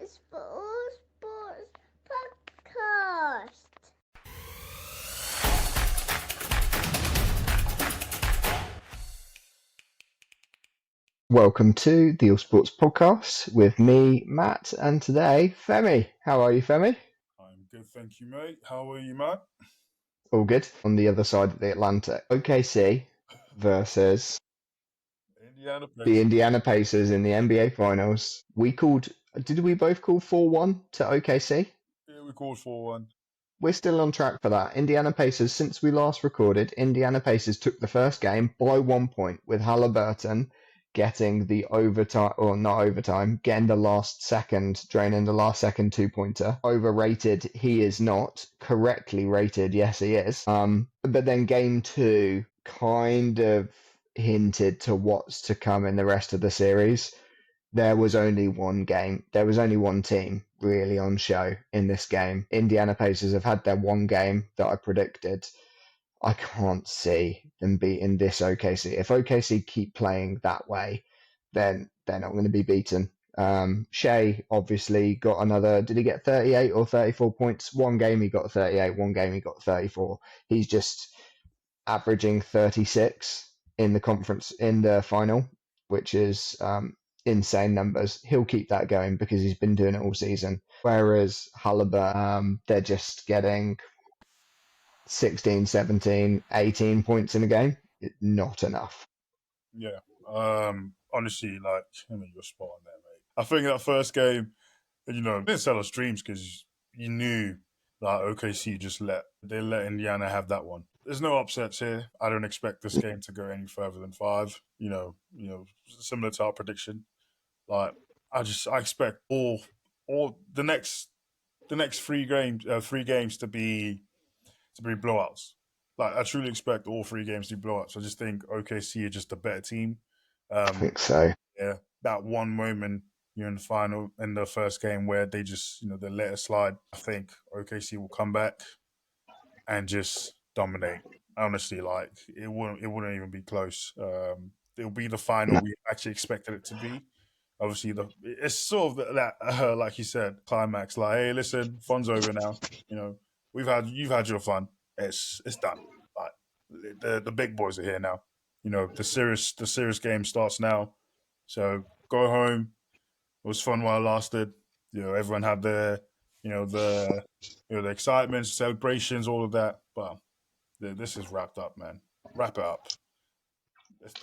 Sports Podcast. Welcome to the All Sports Podcast with me, Matt, and today, Femi. How are you, Femi? I'm good, thank you, mate. How are you, Matt? All good. On the other side of the Atlantic, OKC versus Indiana the Pacers. Indiana Pacers in the NBA Finals. Did we both call 4-1 to OKC? Yeah, we called 4-1. We're still on track for that. Indiana Pacers, since we last recorded, Indiana Pacers took the first game by 1 point with Halliburton getting the overtime, or not overtime, getting the last second, draining the last second 2-pointer. Overrated, he is not. Correctly rated, yes, he is. But then game two kind of hinted to what's to come in the rest of the series. There was only one game. There was only one team really on show in this game. Indiana Pacers have had their one game that I predicted. I can't see them beating this OKC. If OKC keep playing that way, then they're not going to be beaten. Shea obviously got another. Did he get 38 or 34 points? One game he got 38. One game he got 34. He's just averaging 36 in the final, which is insane numbers. He'll keep that going because he's been doing it all season. Whereas Halliburton, they're just getting 16, 17, 18 points in a game. Not enough. Yeah. Honestly, you're spot on there, mate. I think that first game, didn't sell us dreams because you knew that OKC they let Indiana have that one. There's no upsets here. I don't expect this game to go any further than 5. Similar to our prediction. I expect all the next three games to be blowouts. I truly expect all 3 games to be blowouts. I just think OKC are just a better team. I think so. Yeah, that one moment in the first game where they just they let it slide. I think OKC will come back and just dominate. Honestly, it wouldn't even be close. It'll be the final No. we actually expected it to be. Obviously, it's sort of that like you said, climax. Like, hey, listen, fun's over now. You've had your fun. It's done. Like the big boys are here now. The serious game starts now. So go home. It was fun while it lasted. Everyone had the excitement, celebrations, all of that. But this is wrapped up, man. Wrap it up.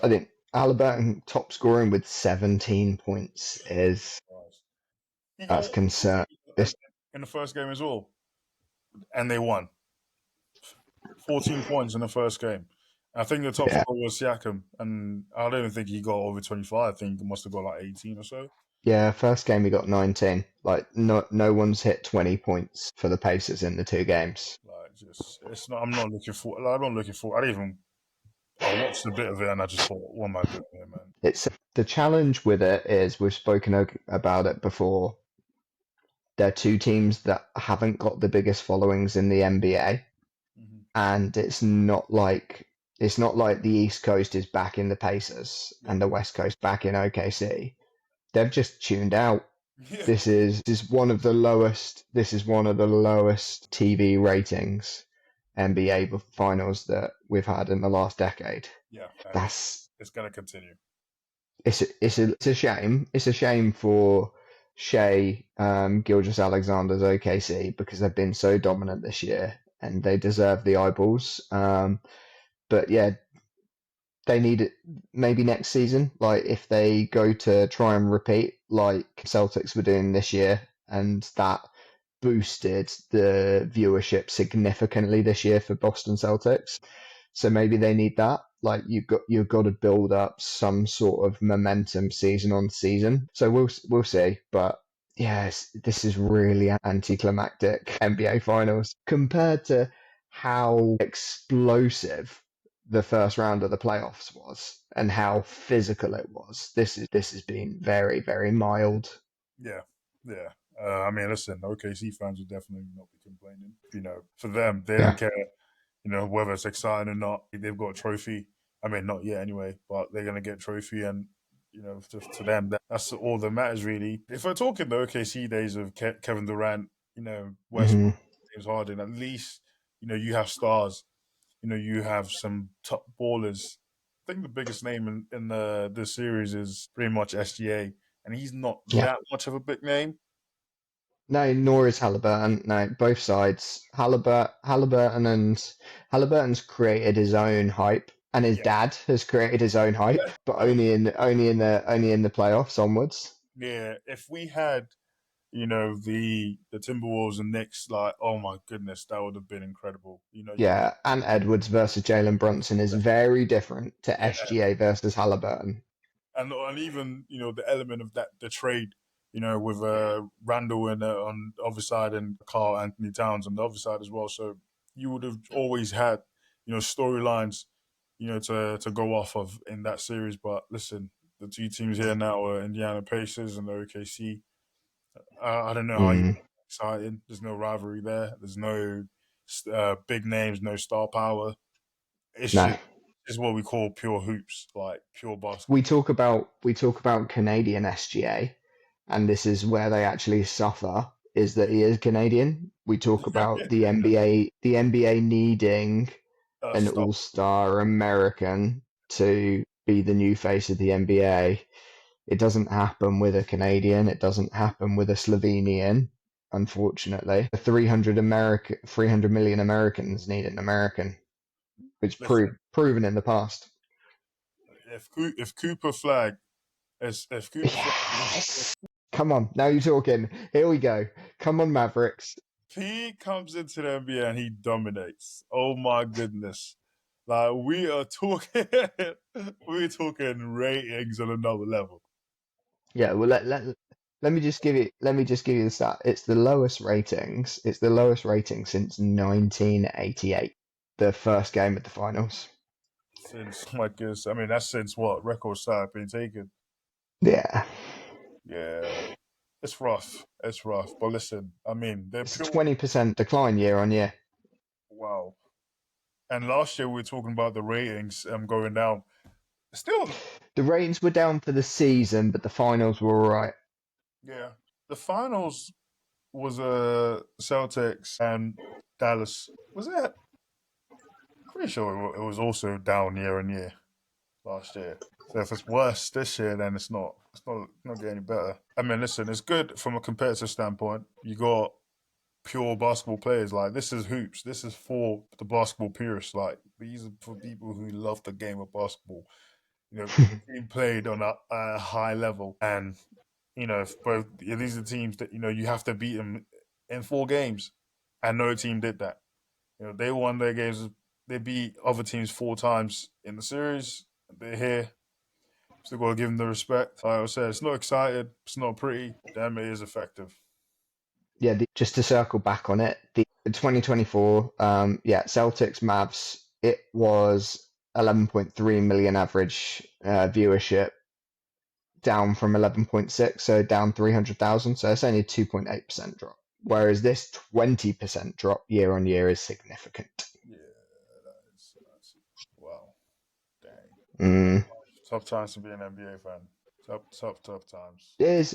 I think Halliburton top scoring with 17 points is He got that's concern. in the first game as well, and they won. 14 points in the first game. I think the top Yeah. scorer was Siakam, and I don't even think he got over 25. I think he must have got like 18 or so. Yeah, first game he got 19. No one's hit 20 points for the Pacers in the 2 games. It's not. I'm not looking for. I'm not looking for. I watched a bit of it and I just thought, what am I doing here, man? It's the challenge with it is we've spoken about it before. They're 2 teams that haven't got the biggest followings in the NBA, Mm-hmm. and it's not like the East Coast is back in the Pacers and the West Coast back in OKC. They've just tuned out. Yeah. This is one of the lowest. This is one of the lowest TV ratings NBA finals that we've had in the last decade. Yeah, it's gonna continue. It's a shame. It's a shame for Shea Gilgeous-Alexander's OKC because they've been so dominant this year and they deserve the eyeballs. But yeah, they need it maybe next season. Like if they go to try and repeat like Celtics were doing this year, and that boosted the viewership significantly this year for Boston Celtics. So maybe they need that. Like you've got to build up some sort of momentum season on season. So we'll see. But yes, this is really anticlimactic NBA finals compared to how explosive the first round of the playoffs was and how physical it was. This has been very, very mild. Yeah. Listen, OKC fans will definitely not be complaining. For them, they don't care. Whether it's exciting or not. They've got a trophy. I mean, not yet anyway, but they're gonna get a trophy, and to them, that's all that matters really. If we're talking the OKC days of Kevin Durant, Westbrook, James Harden, at least you have stars. You have some top ballers. I think the biggest name in the series is pretty much SGA, and he's not Yeah. that much of a big name. No, nor is Halliburton. No, both sides. Halliburton's created his own hype, and his Yeah. dad has created his own hype, but only in the playoffs onwards. Yeah, if we had the Timberwolves and Knicks, like, oh my goodness, that would have been incredible. Yeah, and Edwards versus Jalen Brunson is very different to Yeah. SGA versus Halliburton. And even the element of the trade, with Randall on the other side and Carl Anthony Towns on the other side as well. So you would have always had storylines to go off of in that series. But listen, the two teams here now are Indiana Pacers and the OKC. I don't know how you excited. There's no rivalry there. There's no big names, no star power. It's just what we call pure hoops, like pure basketball. We talk about Canadian SGA, and this is where they actually suffer. Is that he is Canadian? We talk about the NBA needing an all-star American to be the new face of the NBA. It doesn't happen with a Canadian. It doesn't happen with a Slovenian. Unfortunately, 300 million Americans need an American. It's proven in the past. If Cooper Flag, come on, now you're talking. Here we go. Come on, Mavericks. He comes into the NBA and he dominates. Oh my goodness! Like we're talking ratings on another level. Yeah, well, let me just give you the stat. It's the lowest ratings. It's the lowest rating since 1988, the first game of the finals. Since I mean, that's since what record start been taken. Yeah. It's rough. But listen, I mean, it's 20% decline year on year. Wow. And last year we were talking about the ratings going down. Still, the ratings were down for the season, but the finals were all right. Yeah, the finals was Celtics and Dallas. Was it? Pretty sure it was also down year on year last year. So if it's worse this year, then it's not getting any better. I mean, listen, it's good from a competitive standpoint. You got pure basketball players. Like, this is hoops. This is for the basketball purists. Like, these are for people who love the game of basketball. Being played on a high level, and if both these are teams that you have to beat them in 4 games, and no team did that. They won their games. They beat other teams 4 times in the series. They're here. Still got to give them the respect. Like I said, it's not exciting. It's not pretty. Damn, it is effective. Yeah, just to circle back on it, the 2024, Celtics Mavs, it was 11.3 million average viewership, down from 11.6, so down 300,000. So it's only a 2.8% drop. Whereas this 20% drop year on year is significant. Yeah, that's wow. Dang. Tough times to be an NBA fan. Tough times. It's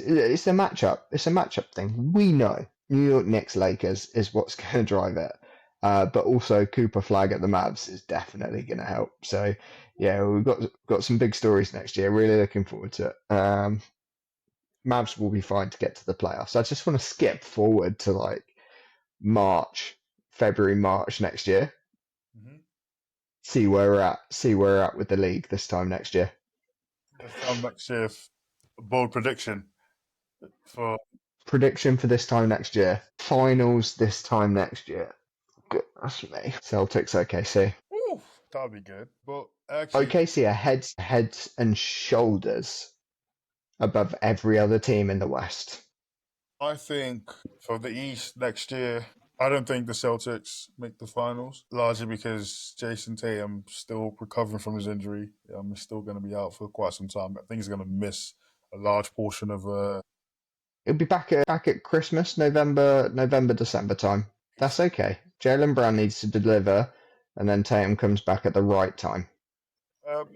a matchup. It's a matchup thing. We know New York Knicks Lakers is what's going to drive it. But also Cooper Flag at the Mavs is definitely going to help. So yeah, we've got some big stories next year. Really looking forward to it. Mavs will be fine to get to the playoffs. I just want to skip forward to like February, March next year. Mm-hmm. See where we're at with the league this time next year. Bold prediction for this time next year. Finals this time next year. Goodness me. Celtics, OKC. Ooh, that'll be good. But actually, OKC are heads and shoulders above every other team in the West. I think for the East next year, I don't think the Celtics make the finals, largely because Jason Tatum still recovering from his injury. He's still going to be out for quite some time. I think he's going to miss a large portion of. He'll be back at Christmas, November, December time. That's okay. Jaylen Brown needs to deliver, and then Tatum comes back at the right time.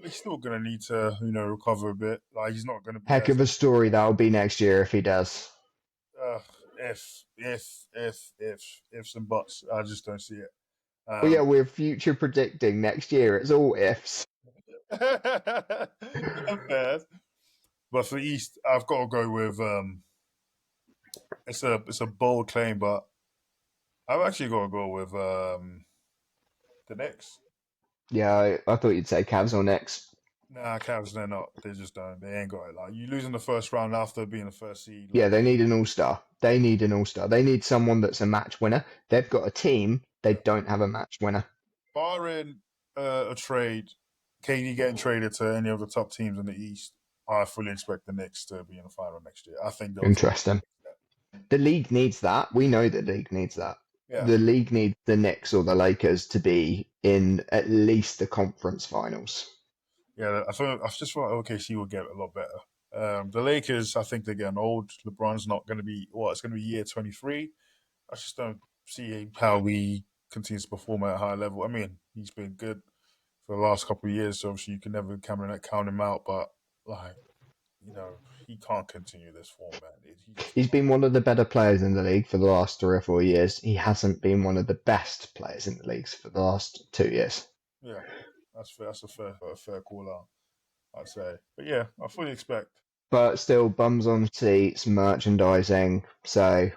He's still gonna need to, recover a bit. Like he's not gonna be Heck as of a story that'll be next year if he does. uh, ifs and buts. I just don't see it. Well, yeah, we're future predicting next year. It's all ifs. Fair. But for the East, I've got to go with it's a bold claim, but I've actually got to go with the Knicks. Yeah, I thought you'd say Cavs or Knicks. Nah, Cavs, they're not. They just don't. They ain't got it. Like you losing the first round after being the first seed. Yeah, Like they need an all-star. They need an all-star. They need someone that's a match winner. They've got a team. They don't have a match winner. barring a trade, KD getting traded to any of the top teams in the East, I fully expect the Knicks to be in the final next year. I think they'll take Interesting. The league needs that. We know the league needs that. Yeah. The league needs the Knicks or the Lakers to be in at least the conference finals. Yeah, I just thought OKC will get a lot better. The Lakers, I think they're getting old. LeBron's not going to be it's going to be year 23. I just don't see how he continues to perform at a high level. I mean, he's been good for the last couple of years, so obviously you can never count him out. But like, he can't continue this form, man. He just He's been one of the better players in the league for the last 3 or 4 years. He hasn't been one of the best players in the leagues for the last 2 years. Yeah, that's fair. That's a fair call out, I'd say. But yeah, I fully expect. But still, bums on seats, merchandising. So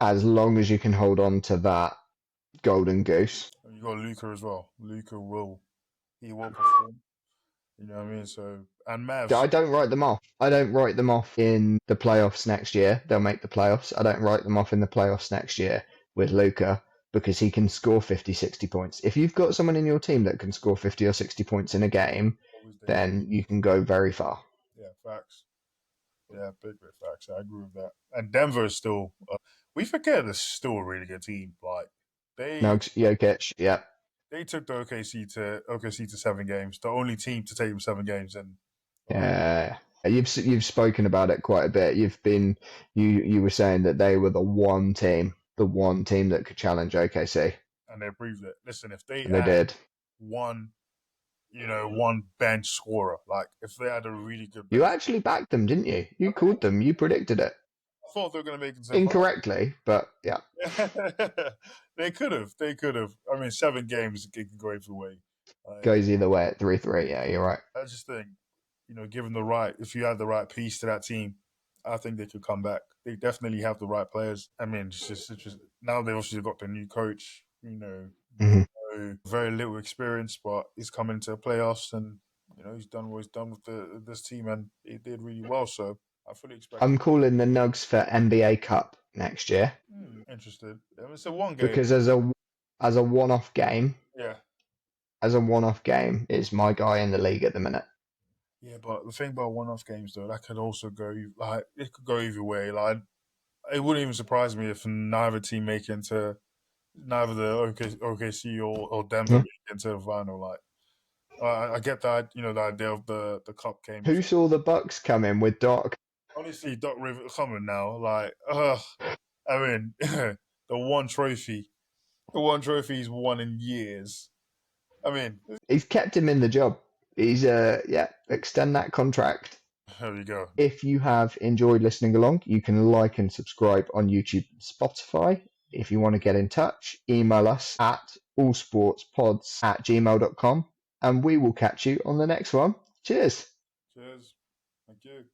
as long as you can hold on to that golden goose. You got Luca as well. Luca will perform. You know what I mean? So and Mavs. I don't write them off. I don't write them off in the playoffs next year. They'll make the playoffs. I don't write them off in the playoffs next year with Luca because he can score 50, 60 points. If you've got someone in your team that can score 50 or 60 points in a game, then you can go very far. Yeah, facts. Yeah, big facts. I agree with that. And Denver is still. We forget it's still a really good team. Like Nugs, Jokic, yeah. They took the OKC to 7 games. The only team to take them 7 games, and Yeah, you've spoken about it quite a bit. You were saying that they were the one team that could challenge OKC, and they proved it. Listen, if they did. one bench scorer, like if they had a really good bench, you actually backed them, didn't you? You called them. You predicted it. I thought they were going to make it incorrectly, but yeah. They could have. I mean, 7 games can go either way. Goes either way at 3-3. Yeah, you're right. I just think, given if you had the right piece to that team, I think they could come back. They definitely have the right players. I mean, it's just now they've obviously got the new coach. Very little experience, but he's coming to the playoffs, and he's done what he's done with this team, and he did really well. So I fully expect. I'm calling the Nugs for NBA Cup next year. Interested. It's a one game because as a one-off game. Yeah. As a one-off game, is my guy in the league at the minute. Yeah, but the thing about one-off games though, that could also go it could go either way. Like it wouldn't even surprise me if neither team make it into neither the OKC or Denver make it into the final. Like I get that, the idea of the cup game. Who saw the Bucks come in with Doc? Honestly, Doc Rivers coming now. Like, I mean, the one trophy he's won in years. I mean, he's kept him in the job. He's extend that contract. There you go. If you have enjoyed listening along, you can like and subscribe on YouTube and Spotify. If you want to get in touch, email us at allsportspods@gmail.com, and we will catch you on the next one. Cheers. Cheers. Thank you.